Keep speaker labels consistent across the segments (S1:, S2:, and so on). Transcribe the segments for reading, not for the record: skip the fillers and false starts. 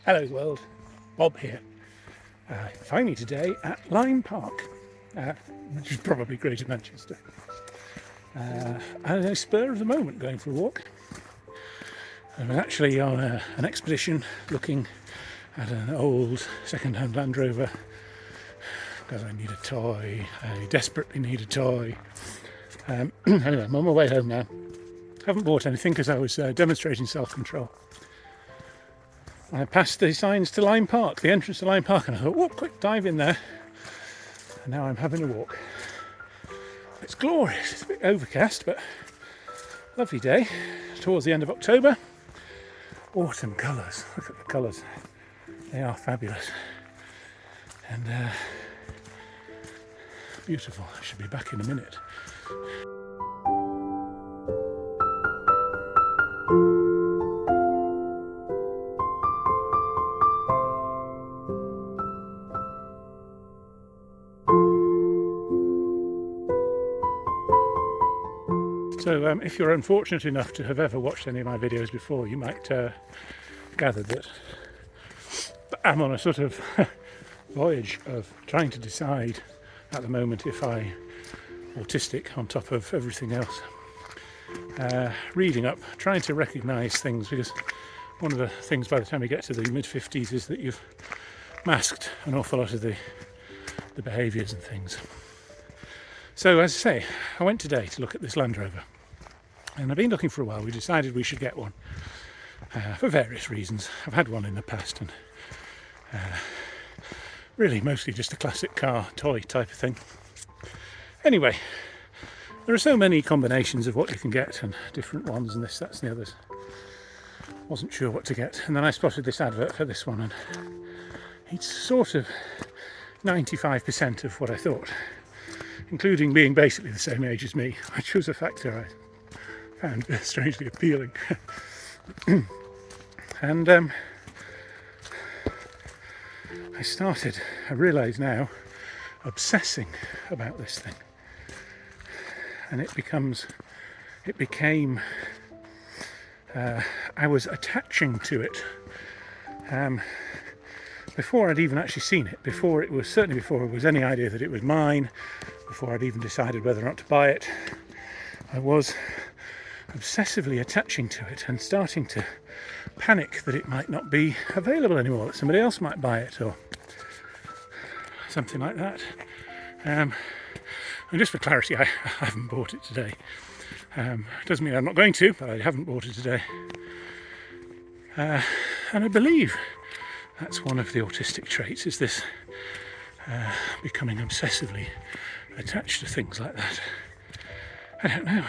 S1: Hello world, Bob here. Finally today at Lyme Park, which is probably Greater Manchester. And a spur of the moment going for a walk. I'm actually on an expedition looking at an old second-hand Land Rover because I need a toy. I desperately need a toy. Anyway, I'm on my way home now. Haven't bought anything because I was demonstrating self-control. I passed the signs to Lyme Park, the entrance to Lyme Park, and I thought, oh, quick dive in there. And now I'm having a walk. It's glorious. It's a bit overcast, but lovely day. Towards the end of October. Autumn colours. Look at the colours. They are fabulous. And beautiful. I should be back in a minute. So if you're unfortunate enough to have ever watched any of my videos before, you might gather that I'm on a sort of voyage of trying to decide at the moment if I'm autistic on top of everything else. Reading up, trying to recognise things, because one of the things by the time you get to the mid-50s is that you've masked an awful lot of the behaviours and things. So as I say, I went today to look at this Land Rover. And I've been looking for a while. We decided we should get one for various reasons. I've had one in the past, and really mostly just a classic car toy type of thing. Anyway, there are so many combinations of what you can get and different ones and this, that and the others. Wasn't sure what to get, and then I spotted this advert for this one, and it's sort of 95% of what I thought, including being basically the same age as me, which was a factor I found strangely appealing. And I realise now, obsessing about this thing. And it became, I was attaching to it before I'd even actually seen it, before it was any idea that it was mine, before I'd even decided whether or not to buy it. I was obsessively attaching to it and starting to panic that it might not be available anymore, that somebody else might buy it or something like that. And just for clarity, I haven't bought it today. Doesn't mean I'm not going to, but I haven't bought it today. And I believe that's one of the autistic traits, is this becoming obsessively attached to things like that. I don't know.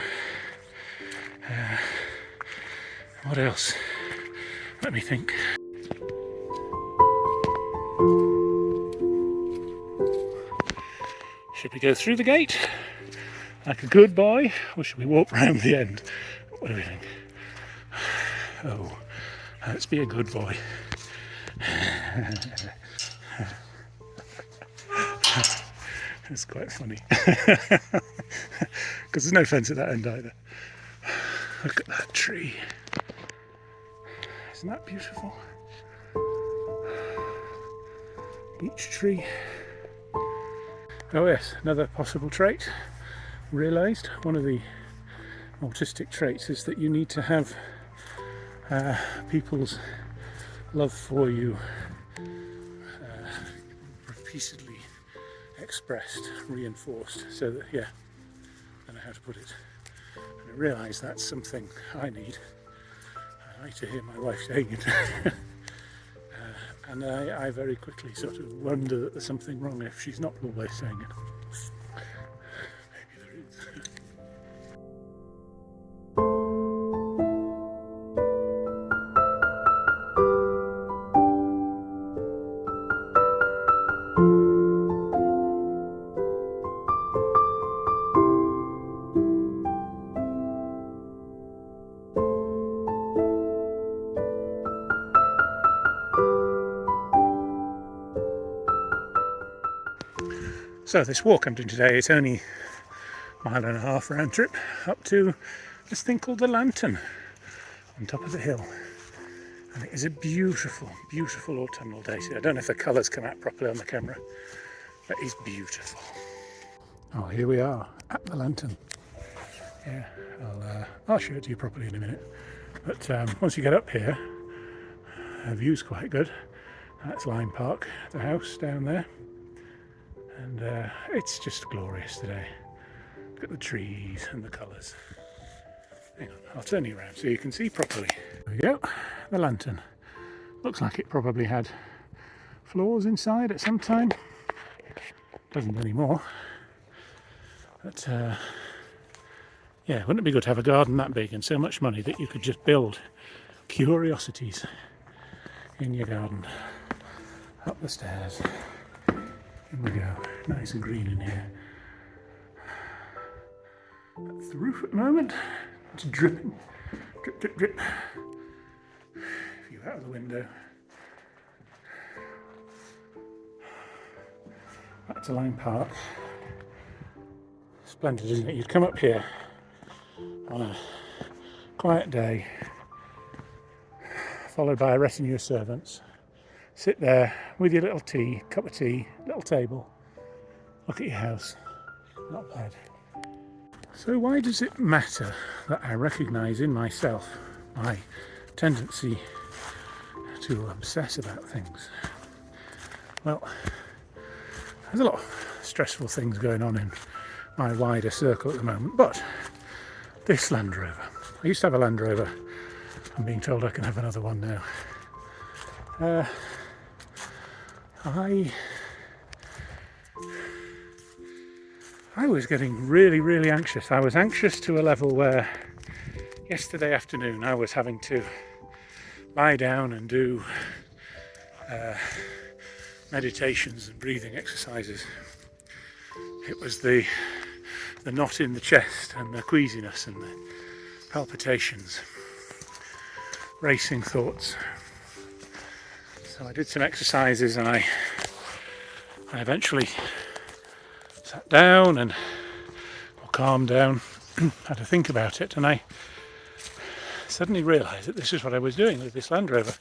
S1: What else? Let me think. Should we go through the gate like a good boy, or should we walk round the end? What do we think? Oh, let's be a good boy. It's quite funny because there's no fence at that end either. Look at that tree. Isn't that beautiful? Beech tree. Oh yes, another possible trait. Realised one of the autistic traits is that you need to have people's love for you repeatedly expressed, reinforced, so that, yeah, I don't know how to put it. And I realise that's something I need. I like to hear my wife saying it. And I very quickly sort of wonder that there's something wrong if she's not always saying it. Maybe there is. So this walk I'm doing today is only a mile and a half round trip up to this thing called the Lantern on top of the hill. And it is a beautiful, beautiful autumnal day. See, I don't know if the colours come out properly on the camera, but it's beautiful. Oh, here we are at the lantern. Yeah, I'll show it to you properly in a minute. But once you get up here, the view's quite good. That's Lyme Park, the house down there. And it's just glorious today. Look at the trees and the colours. Hang on, I'll turn you around so you can see properly. There we go, the lantern. Looks like it probably had floors inside at some time. Doesn't anymore. But yeah, wouldn't it be good to have a garden that big and so much money that you could just build curiosities in your garden? Up the stairs. In we go. Nice and green in here. That's the roof at the moment. It's dripping. Drip, drip, drip. View out of the window. Back to Lyme Park. Splendid, isn't it? You'd come up here on a quiet day, followed by a retinue of servants. Sit there with your little tea, cup of tea, little table, look at your house. Not bad. So why does it matter that I recognise in myself my tendency to obsess about things? Well, there's a lot of stressful things going on in my wider circle at the moment, but this Land Rover, I used to have a Land Rover, I'm being told I can have another one now. I was getting really, really anxious. I was anxious to a level where yesterday afternoon I was having to lie down and do meditations and breathing exercises. It was the knot in the chest and the queasiness and the palpitations, racing thoughts. So I did some exercises and I eventually sat down and calmed down, had to think about it, and I suddenly realised that this is what I was doing with this Land Rover.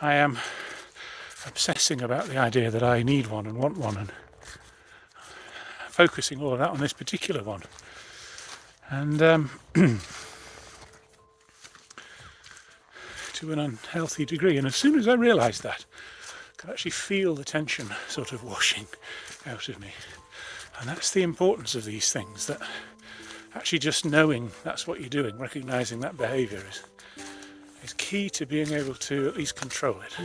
S1: I am obsessing about the idea that I need one and want one, and focusing all of that on this particular one. And to an unhealthy degree. And as soon as I realised that, I could actually feel the tension sort of washing out of me. And that's the importance of these things, that actually just knowing that's what you're doing, recognising that behaviour is key to being able to at least control it.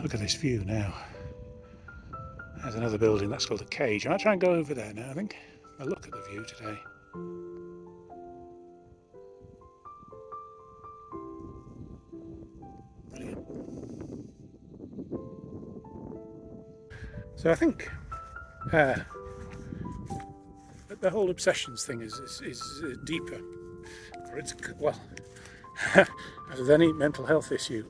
S1: Look at this view now. There's another building that's called the Cage. I might try and go over there now, I think. I'll look at the view today. Brilliant. So I think the whole obsessions thing is deeper. Or it's, well, as with any mental health issue,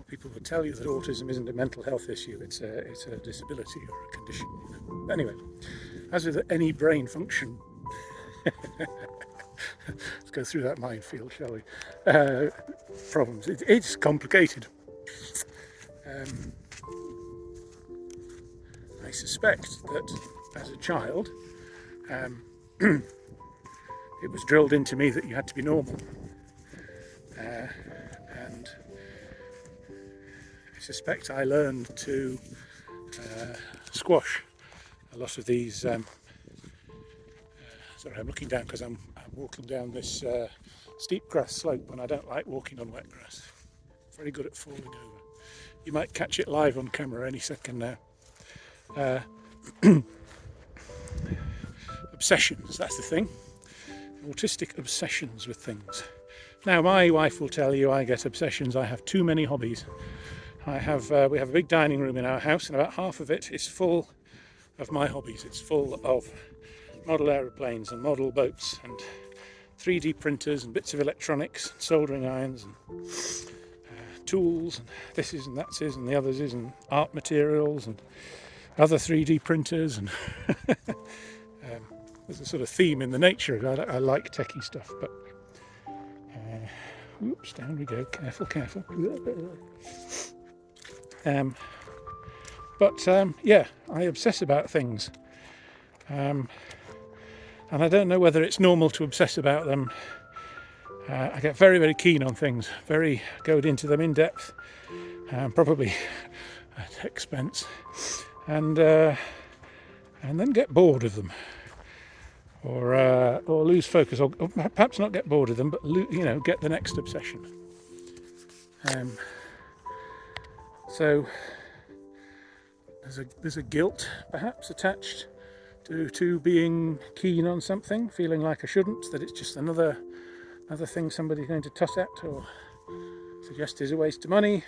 S1: people would tell you that autism isn't a mental health issue, it's a disability or a condition. Anyway, as with any brain function, let's go through that minefield, shall we? Problems. It's complicated. I suspect that as a child, it was drilled into me that you had to be normal. And I suspect I learned to squash a lot of these. Sorry, I'm looking down because I'm walking down this steep grass slope and I don't like walking on wet grass. Very good at falling over. You might catch it live on camera any second now. Obsessions, that's the thing. Autistic obsessions with things. Now, my wife will tell you I get obsessions. I have too many hobbies. we have a big dining room in our house, and about half of it is full of my hobbies. It's full of model aeroplanes and model boats and 3D printers and bits of electronics, and soldering irons and tools, and this is and that's is and the others is, and art materials and other 3D printers, and there's a sort of theme in the nature of it. I like techie stuff, but oops, down we go, careful, careful. Yeah, I obsess about things, and I don't know whether it's normal to obsess about them. I get very, very keen on things, go into them in depth, probably at expense, and then get bored of them, or lose focus, or perhaps not get bored of them, but get the next obsession. So there's a guilt perhaps attached to being keen on something, feeling like I shouldn't, that it's just another thing somebody's going to toss at or suggest is a waste of money.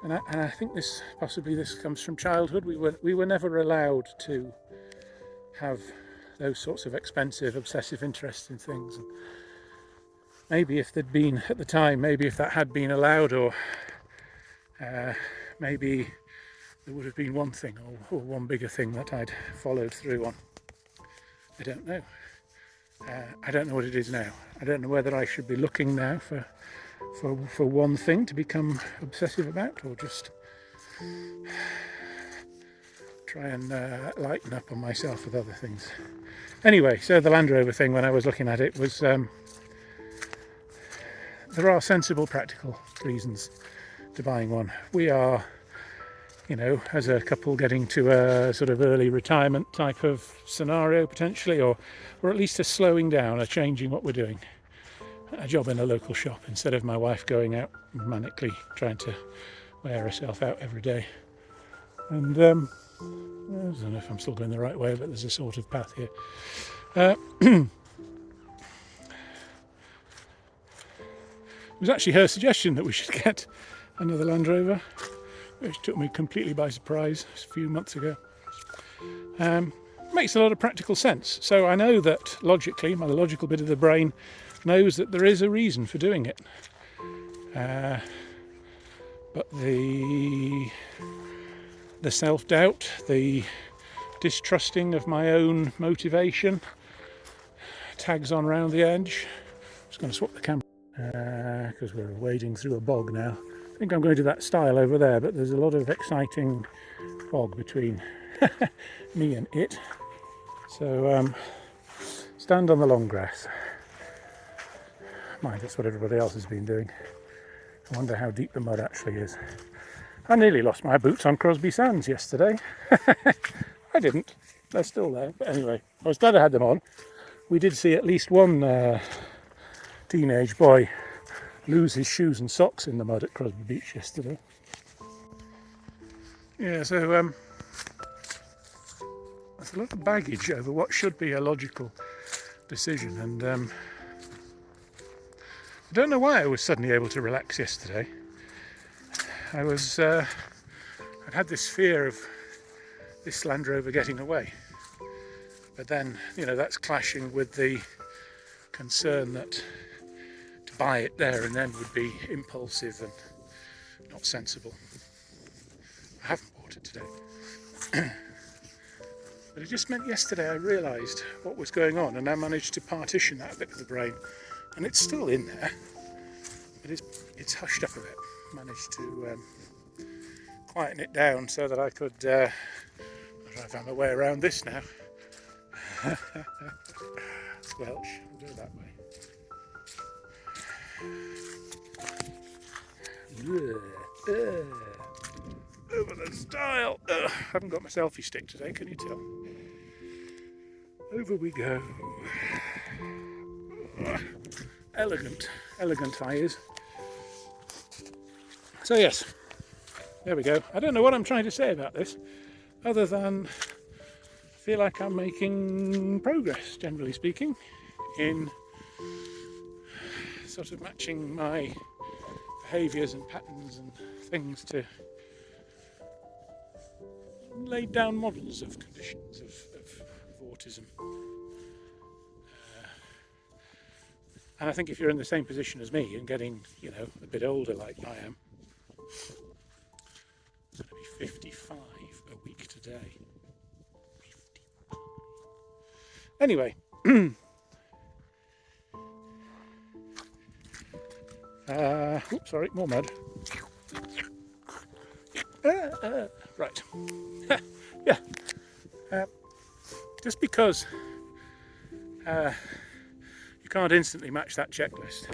S1: And I think this comes from childhood. We were never allowed to have those sorts of expensive, obsessive interests in things. And maybe if there'd been at the time, maybe if that had been allowed, or maybe there would have been one thing or one bigger thing that I'd followed through on. I don't know. I don't know what it is now. I don't know whether I should be looking now for one thing to become obsessive about, or just try and lighten up on myself with other things. Anyway, so the Land Rover thing, when I was looking at it, was there are sensible, practical reasons to buying one. We are, as a couple, getting to a sort of early retirement type of scenario potentially, or at least a slowing down, a changing what we're doing. A job in a local shop instead of my wife going out manically trying to wear herself out every day. And I don't know if I'm still going the right way, but there's a sort of path here. It was actually her suggestion that we should get another Land Rover, which took me completely by surprise a few months ago. Makes a lot of practical sense. So I know that logically, my logical bit of the brain knows that there is a reason for doing it. But the self-doubt, the distrusting of my own motivation tags on round the edge. I'm just going to swap the camera because we're wading through a bog now. I think I'm going to that style over there, but there's a lot of exciting bog between me and it. So stand on the long grass. Mind, that's what everybody else has been doing. I wonder how deep the mud actually is. I nearly lost my boots on Crosby Sands yesterday. I didn't. They're still there. But anyway, I was glad I had them on. We did see at least one teenage boy lose his shoes and socks in the mud at Crosby Beach yesterday. Yeah, so there's a lot of baggage over what should be a logical decision, and I don't know why I was suddenly able to relax yesterday. I'd had this fear of this Land Rover getting away, but then that's clashing with the concern that to buy it there and then would be impulsive and not sensible. I haven't bought it today. But it just meant yesterday I realised what was going on, and I managed to partition that bit of the brain, and it's still in there, but it's hushed up a bit. Managed to quieten it down so that I could I found my way around this now. Squelch, I'll go that way. Over the stile. I haven't got my selfie stick today, can you tell? Over we go. Elegant fires. So yes, there we go. I don't know what I'm trying to say about this, other than I feel like I'm making progress, generally speaking, in sort of matching my behaviours and patterns and things to lay down models of conditions of autism. And I think if you're in the same position as me and getting, a bit older like I am, I'm going to be 55 a week today. 55. Anyway, oops, sorry, more mud. Right. Yeah. Just because you can't instantly match that checklist,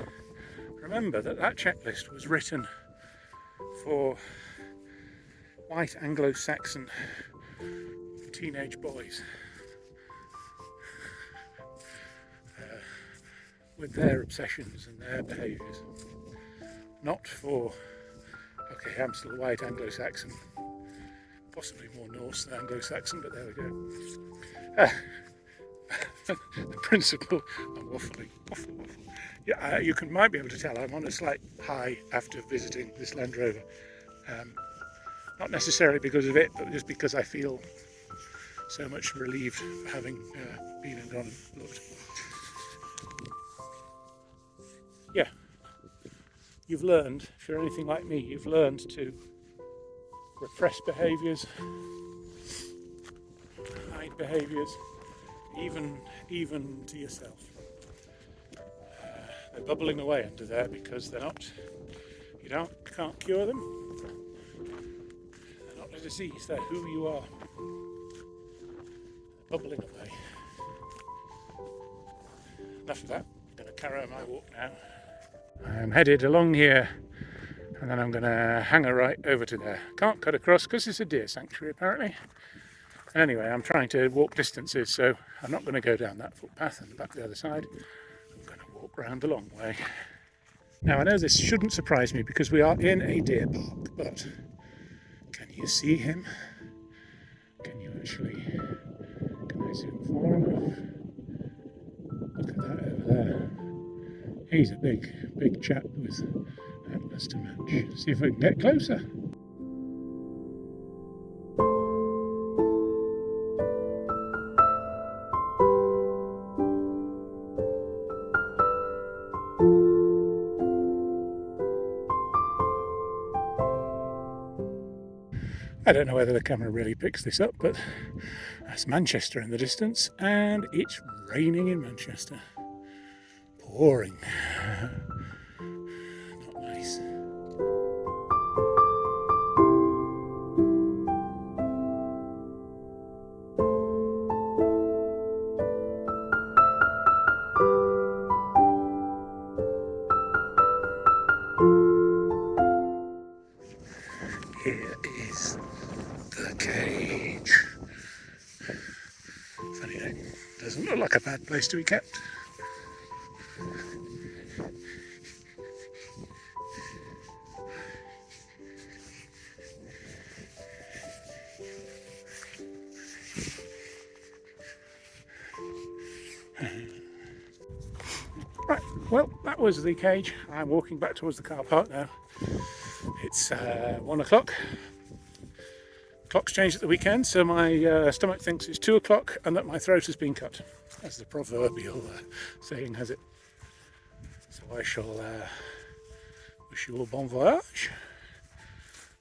S1: remember that checklist was written for white Anglo-Saxon teenage boys with their obsessions and their behaviours, not for, okay, I'm still white Anglo-Saxon, possibly more Norse than Anglo-Saxon, but there we go. The principle, I'm waffling. Yeah, you might be able to tell I'm on a slight high after visiting this Land Rover. Not necessarily because of it, but just because I feel so much relieved for having been and gone and looked. Yeah, you've learned, if you're anything like me, you've learned to repress behaviours, hide behaviours, even to yourself. They're bubbling away under there because they're not, you can't cure them. They're not a disease, they're who you are. They're bubbling away. Enough of that, I'm going to carry on my walk now. I'm headed along here and then I'm going to hang a right over to there. Can't cut across because it's a deer sanctuary apparently. Anyway, I'm trying to walk distances, so I'm not going to go down that footpath and back the other side. I'm going to walk round the long way. Now, I know this shouldn't surprise me because we are in a deer park, but can you see him? Can you actually, can I zoom far enough? Look at that over there. He's a big chap with antlers to match. See if we can get closer. I don't know whether the camera really picks this up, but that's Manchester in the distance, and it's raining in Manchester. Pouring. Not nice. Here is the cage. Funny name. Doesn't look like a bad place to be kept. Right, well, that was the cage. I'm walking back towards the car park now. It's 1 o'clock. Clock's changed at the weekend, so my stomach thinks it's 2 o'clock and that my throat has been cut, as the proverbial saying has it. So I shall wish you all bon voyage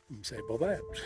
S1: and say bye-bye out.